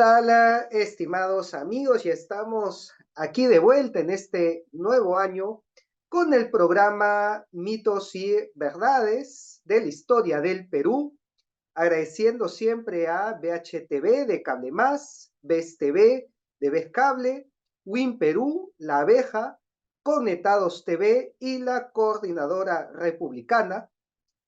tal, estimados amigos? Ya estamos aquí de vuelta en este nuevo año con el programa Mitos y Verdades de la Historia del Perú, agradeciendo siempre a BHTV de Cable Más, BES TV de BES Cable, Win Perú, La Abeja, Conectados TV y la Coordinadora Republicana,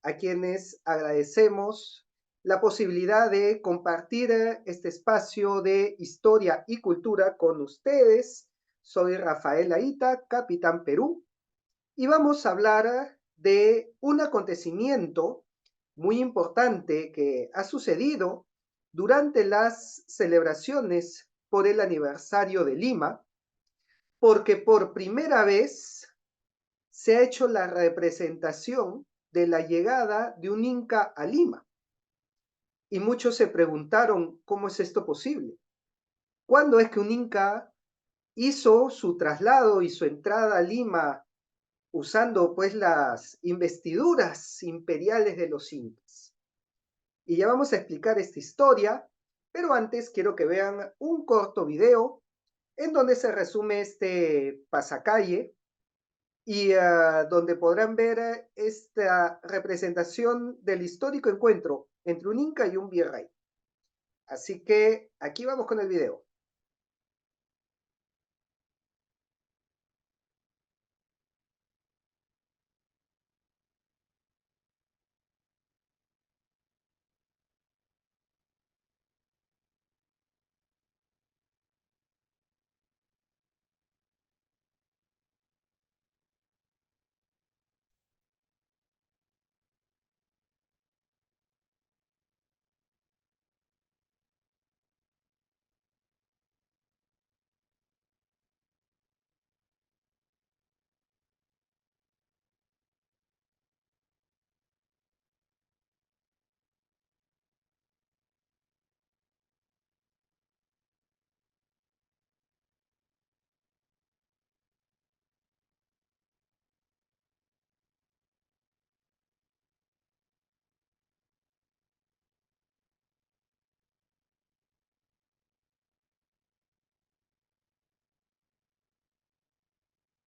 a quienes agradecemos la posibilidad de compartir este espacio de historia y cultura con ustedes. Soy Rafael Aita, Capitán Perú, y vamos a hablar de un acontecimiento muy importante que ha sucedido durante las celebraciones por el aniversario de Lima, porque por primera vez se ha hecho la representación de la llegada de un inca a Lima. Y muchos se preguntaron, ¿cómo es esto posible? ¿Cuándo es que un inca hizo su traslado y su entrada a Lima usando pues las investiduras imperiales de los incas? Y ya vamos a explicar esta historia, pero antes quiero que vean un corto video en donde se resume este pasacalle y donde podrán ver esta representación del histórico encuentro entre un inca y un virrey. Así que aquí vamos con el video.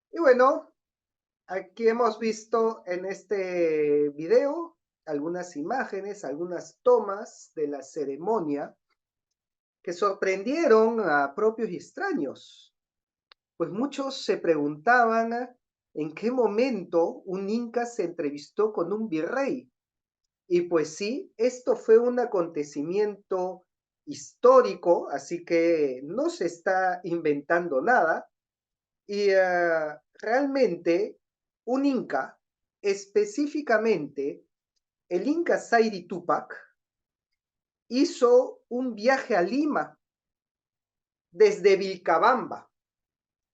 Y bueno, aquí hemos visto en este video algunas imágenes, algunas tomas de la ceremonia que sorprendieron a propios y extraños, pues muchos se preguntaban en qué momento un inca se entrevistó con un virrey. Y pues sí, esto fue un acontecimiento histórico, así que no se está inventando nada. Y realmente un inca, específicamente el inca Zairi Tupac, hizo un viaje a Lima desde Vilcabamba.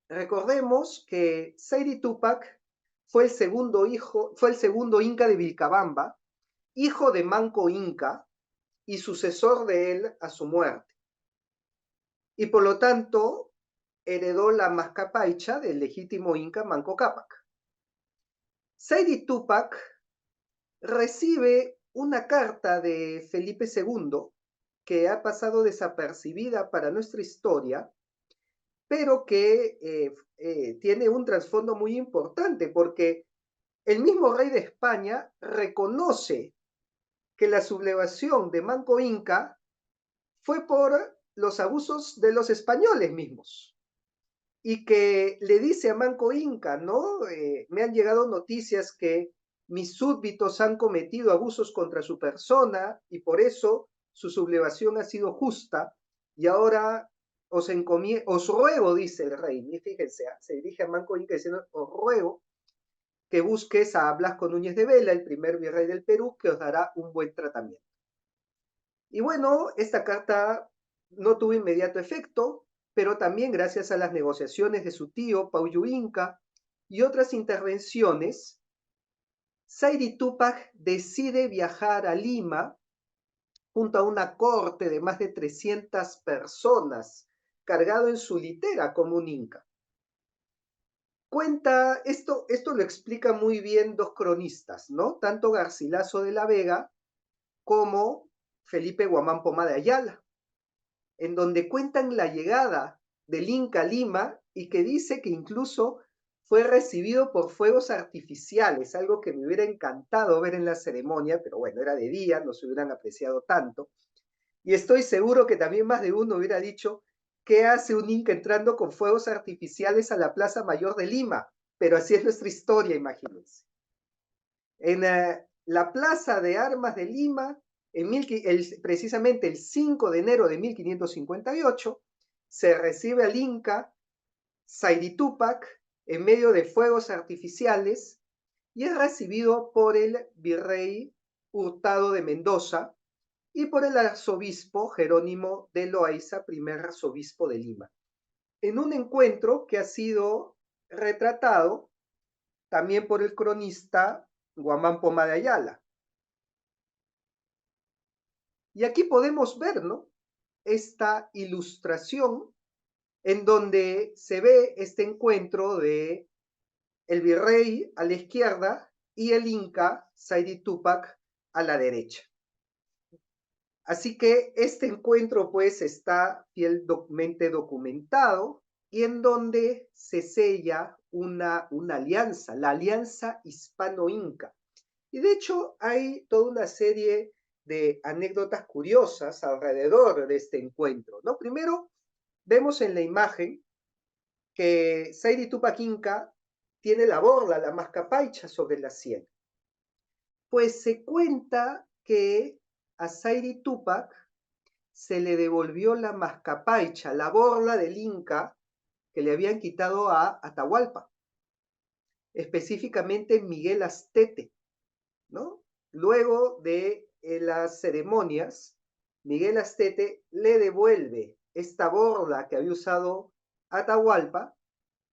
Recordemos que Zairi Tupac fue el segundo inca de Vilcabamba, hijo de Manco Inca y sucesor de él a su muerte. Y por lo tanto, heredó la mascapaicha del legítimo inca Manco Cápac. Zairi Tupac recibe una carta de Felipe II que ha pasado desapercibida para nuestra historia, pero que tiene un trasfondo muy importante porque el mismo rey de España reconoce que la sublevación de Manco Inca fue por los abusos de los españoles mismos y que le dice a Manco Inca, ¿no? Me han llegado noticias que mis súbditos han cometido abusos contra su persona y por eso su sublevación ha sido justa y ahora os ruego, dice el rey, y fíjense, se dirige a Manco Inca diciendo, os ruego que busques a Blasco Núñez de Vela, el primer virrey del Perú, que os dará un buen tratamiento. Y bueno, esta carta no tuvo inmediato efecto, pero también gracias a las negociaciones de su tío, Pauyu Inca, y otras intervenciones, Zairi Tupac decide viajar a Lima junto a una corte de más de 300 personas, cargado en su litera como un inca. Esto lo explica muy bien dos cronistas, ¿no? Tanto Garcilaso de la Vega como Felipe Guamán Poma de Ayala. en donde cuentan la llegada del Inca a Lima y que dice que incluso fue recibido por fuegos artificiales, algo que me hubiera encantado ver en la ceremonia, pero bueno, era de día, no se hubieran apreciado tanto. Y estoy seguro que también más de uno hubiera dicho, ¿qué hace un Inca entrando con fuegos artificiales a la Plaza Mayor de Lima? Pero así es nuestra historia, imagínense. En la Plaza de Armas de Lima, precisamente el 5 de enero de 1558, se recibe al Inca Saidi Túpac en medio de fuegos artificiales y es recibido por el virrey Hurtado de Mendoza y por el arzobispo Jerónimo de Loaiza, primer arzobispo de Lima, en un encuentro que ha sido retratado también por el cronista Guamán Poma de Ayala. Y aquí podemos ver, ¿no?, esta ilustración en donde se ve este encuentro de el virrey a la izquierda y el Inca Saidi Túpac a la derecha. Así que este encuentro pues está fielmente documentado y en donde se sella una alianza, la alianza hispano-inca. Y de hecho hay toda una serie de anécdotas curiosas alrededor de este encuentro, ¿no? Primero, vemos en la imagen que Saidi Tupac Inca tiene la borla, la mascapaicha sobre la sien. Pues se cuenta que a Saidi Tupac se le devolvió la mascapaicha, la borla del Inca que le habían quitado a Atahualpa, específicamente Miguel Astete, ¿no? Luego de las ceremonias, Miguel Astete le devuelve esta borla que había usado Atahualpa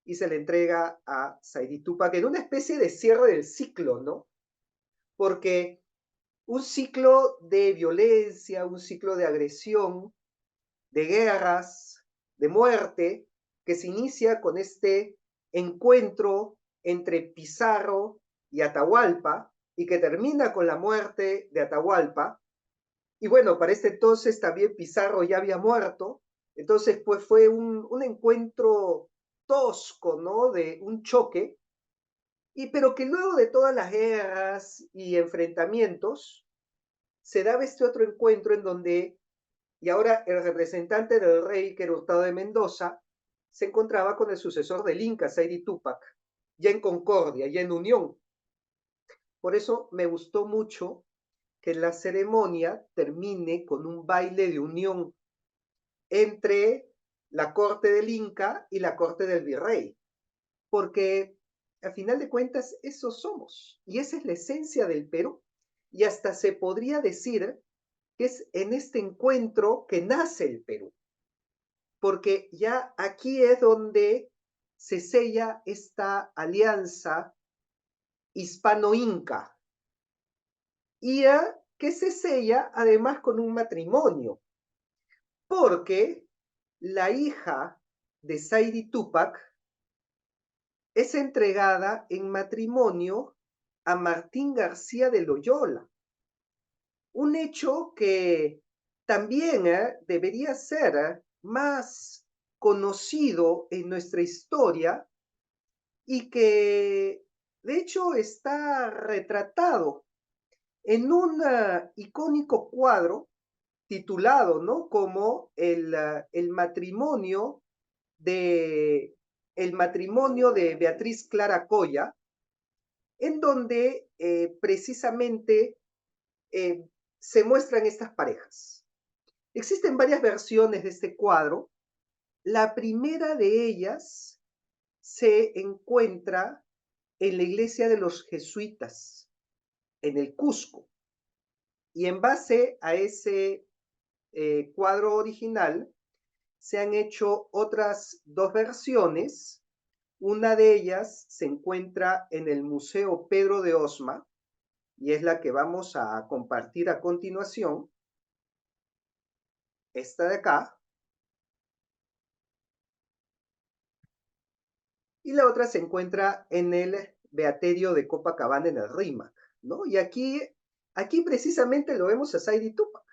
y se le entrega a Saidi Tupac en una especie de cierre del ciclo, ¿no? Porque un ciclo de violencia, un ciclo de agresión, de guerras, de muerte, que se inicia con este encuentro entre Pizarro y Atahualpa y que termina con la muerte de Atahualpa. Y bueno, para este entonces también Pizarro ya había muerto, entonces pues fue un encuentro tosco, ¿no? De un choque, pero que luego de todas las guerras y enfrentamientos, se daba este otro encuentro en donde, y ahora el representante del rey, que era Hurtado de Mendoza, se encontraba con el sucesor del Inca, Saidi Túpac, ya en concordia, ya en unión. Por eso me gustó mucho que la ceremonia termine con un baile de unión entre la corte del Inca y la corte del virrey, porque al final de cuentas eso somos, y esa es la esencia del Perú, y hasta se podría decir que es en este encuentro que nace el Perú, porque ya aquí es donde se sella esta alianza hispano-inca, y que se sella además con un matrimonio, porque la hija de Saidi Túpac es entregada en matrimonio a Martín García de Loyola, un hecho que también debería ser más conocido en nuestra historia y que de hecho está retratado en un icónico cuadro titulado, ¿no?, como el matrimonio de Beatriz Clara Coya, en donde precisamente eh, se muestran estas parejas. Existen varias versiones de este cuadro. La primera de ellas se encuentra en la iglesia de los jesuitas, en el Cusco. Y en base a ese cuadro original, se han hecho otras dos versiones. Una de ellas se encuentra en el Museo Pedro de Osma y es la que vamos a compartir a continuación. Esta de acá. Y la otra se encuentra en el Beaterio de Copacabana en el Rímac, ¿no? Y aquí precisamente lo vemos a Saidi Tupac,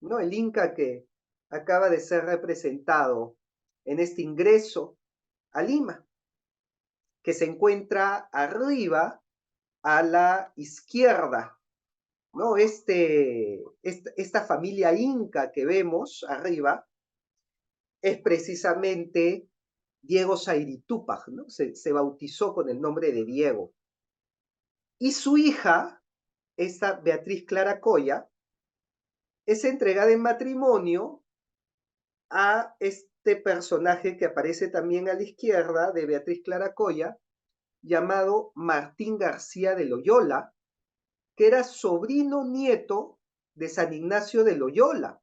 ¿no? El Inca que acaba de ser representado en este ingreso a Lima, que se encuentra arriba a la izquierda, ¿no? Esta familia inca que vemos arriba es precisamente Diego Sayri Túpac, ¿no? Se bautizó con el nombre de Diego. Y su hija, esta Beatriz Clara Coya, es entregada en matrimonio a este personaje que aparece también a la izquierda de Beatriz Clara Coya, llamado Martín García de Loyola, que era sobrino nieto de San Ignacio de Loyola.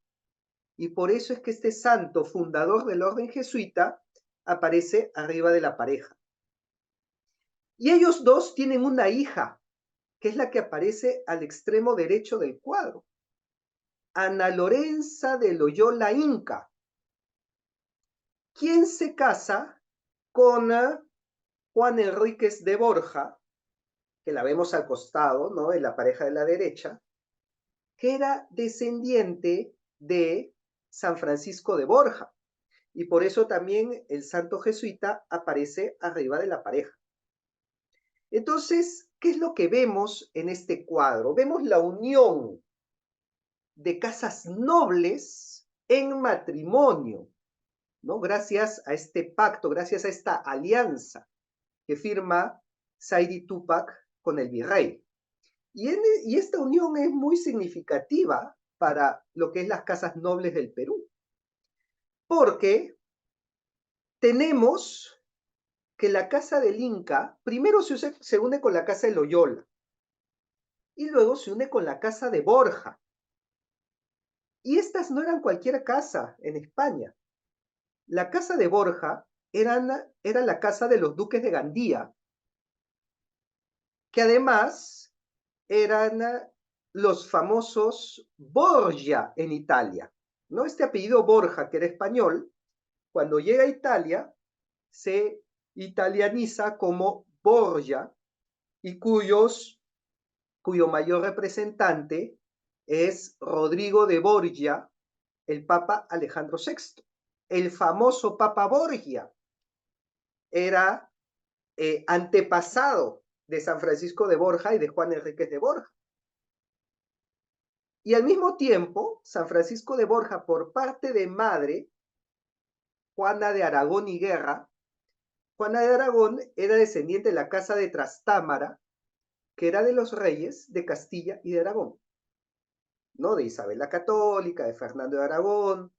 Y por eso es que este santo, fundador del orden jesuita, aparece arriba de la pareja. Y ellos dos tienen una hija, que es la que aparece al extremo derecho del cuadro, Ana Lorenza de Loyola Inca, quien se casa con Juan Enríquez de Borja, que la vemos al costado, ¿no? En la pareja de la derecha, que era descendiente de San Francisco de Borja. Y por eso también el santo jesuita aparece arriba de la pareja. Entonces, ¿qué es lo que vemos en este cuadro? Vemos la unión de casas nobles en matrimonio, ¿no? Gracias a este pacto, gracias a esta alianza que firma Sayri Túpac con el virrey. Y esta unión es muy significativa para lo que es las casas nobles del Perú, porque tenemos que la casa del Inca primero se une con la casa de Loyola y luego se une con la casa de Borja. Y estas no eran cualquier casa en España. La casa de Borja era la casa de los duques de Gandía, que además eran los famosos Borgia en Italia, ¿no? Este apellido Borja, que era español, cuando llega a Italia, se italianiza como Borgia y cuyo mayor representante es Rodrigo de Borgia, el Papa Alejandro VI. El famoso Papa Borgia era antepasado de San Francisco de Borja y de Juan Enríquez de Borja. Y al mismo tiempo, San Francisco de Borja, por parte de madre, Juana de Aragón y Guerra, Juana de Aragón era descendiente de la casa de Trastámara, que era de los reyes de Castilla y de Aragón, ¿no? De Isabel la Católica, de Fernando de Aragón,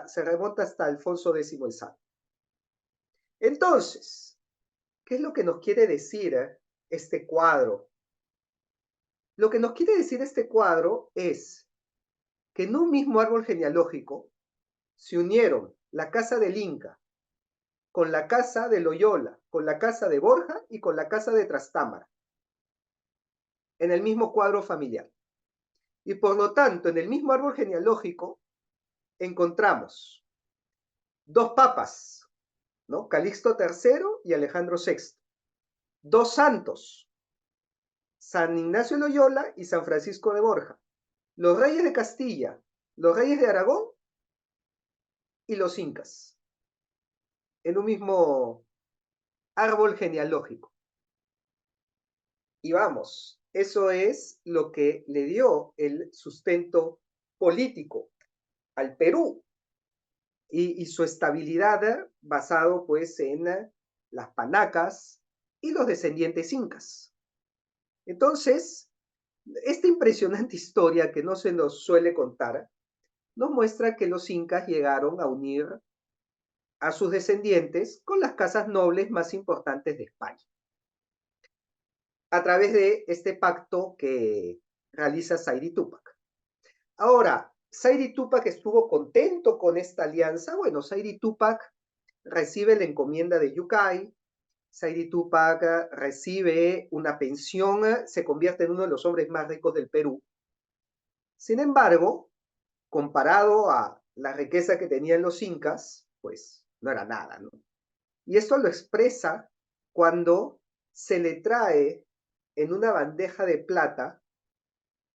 se remonta hasta Alfonso X el Sabio. Entonces, ¿qué es lo que nos quiere decir este cuadro? Lo que nos quiere decir este cuadro es que en un mismo árbol genealógico se unieron la casa del Inca con la casa de Loyola, con la casa de Borja y con la casa de Trastámara, en el mismo cuadro familiar. Y por lo tanto, en el mismo árbol genealógico encontramos dos papas, ¿no? Calixto III y Alejandro VI. Dos santos, San Ignacio de Loyola y San Francisco de Borja. Los reyes de Castilla, los reyes de Aragón y los incas, en un mismo árbol genealógico. Y vamos, eso es lo que le dio el sustento político al Perú y su estabilidad basado pues en las panacas y los descendientes incas. Entonces, esta impresionante historia que no se nos suele contar nos muestra que los incas llegaron a unir a sus descendientes con las casas nobles más importantes de España, a través de este pacto que realiza Sayri Túpac. Ahora, Sayri Túpac estuvo contento con esta alianza. Bueno, Sayri Túpac recibe la encomienda de Yucay, Sayri Túpac recibe una pensión, se convierte en uno de los hombres más ricos del Perú. Sin embargo, comparado a la riqueza que tenían los incas, pues no era nada, ¿no? Y esto lo expresa cuando se le trae en una bandeja de plata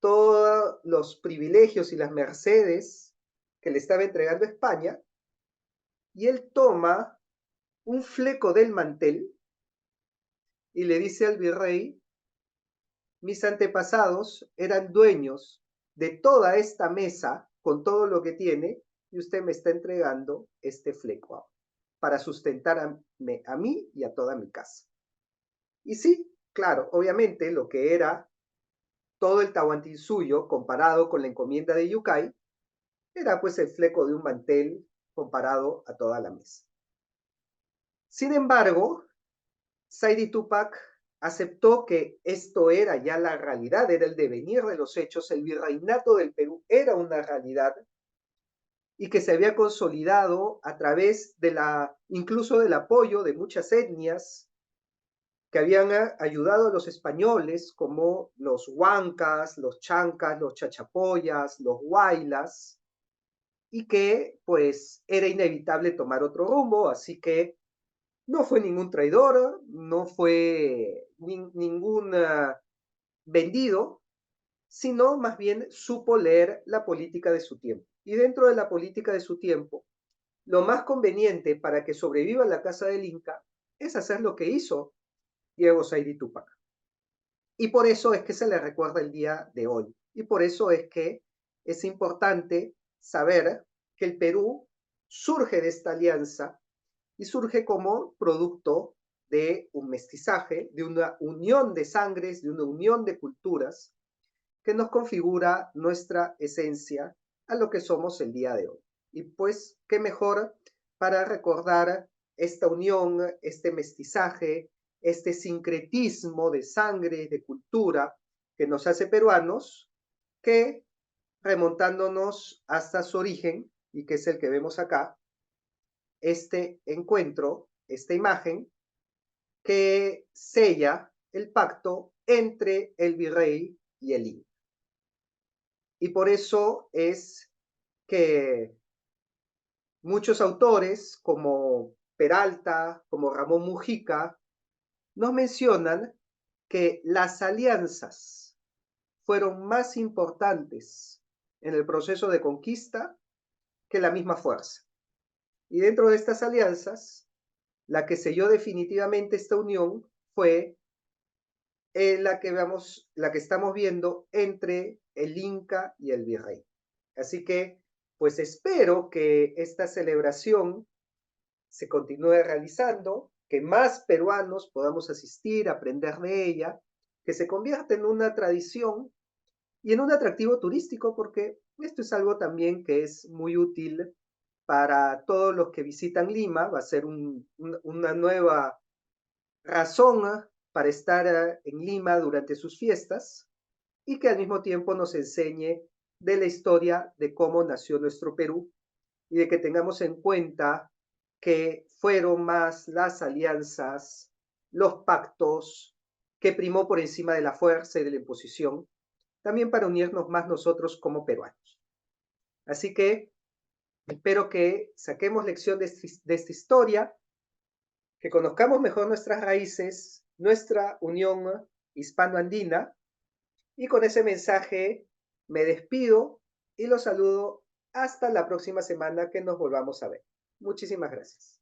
todos los privilegios y las mercedes que le estaba entregando España, y él toma un fleco del mantel y le dice al virrey: mis antepasados eran dueños de toda esta mesa con todo lo que tiene, y usted me está entregando este fleco para sustentar a mí y a toda mi casa. Y sí, claro, obviamente lo que era todo el Tahuantinsuyo comparado con la encomienda de Yucay era pues el fleco de un mantel comparado a toda la mesa. Sin embargo, Saidi Tupac aceptó que esto era ya la realidad, era el devenir de los hechos, el virreinato del Perú era una realidad y que se había consolidado a través de incluso del apoyo de muchas etnias que habían ayudado a los españoles, como los huancas, los chancas, los chachapoyas, los huaylas, y que pues era inevitable tomar otro rumbo, así que no fue ningún traidor, no fue ningún vendido, sino más bien supo leer la política de su tiempo. Y dentro de la política de su tiempo, lo más conveniente para que sobreviva la casa del Inca es hacer lo que hizo Diego Saidi Tupac. Y por eso es que se le recuerda el día de hoy. Y por eso es que es importante saber que el Perú surge de esta alianza y surge como producto de un mestizaje, de una unión de sangres, de una unión de culturas que nos configura nuestra esencia a lo que somos el día de hoy. Y pues, qué mejor para recordar esta unión, este mestizaje, este sincretismo de sangre, de cultura que nos hace peruanos, que remontándonos hasta su origen, y que es el que vemos acá, este encuentro, esta imagen, que sella el pacto entre el virrey y el Inca. Y por eso es que muchos autores, como Peralta, como Ramón Mujica, nos mencionan que las alianzas fueron más importantes en el proceso de conquista que la misma fuerza. Y dentro de estas alianzas, la que selló definitivamente esta unión fue la que estamos viendo entre el Inca y el Virrey. Así que, pues espero que esta celebración se continúe realizando, que más peruanos podamos asistir, aprender de ella, que se convierta en una tradición y en un atractivo turístico, porque esto es algo también que es muy útil para todos los que visitan Lima, va a ser una nueva razón para estar en Lima durante sus fiestas y que al mismo tiempo nos enseñe de la historia de cómo nació nuestro Perú y de que tengamos en cuenta que fueron más las alianzas, los pactos, que primó por encima de la fuerza y de la imposición, también para unirnos más nosotros como peruanos. Así que espero que saquemos lección de esta historia, que conozcamos mejor nuestras raíces, nuestra unión hispano-andina, y con ese mensaje me despido y los saludo hasta la próxima semana que nos volvamos a ver. Muchísimas gracias.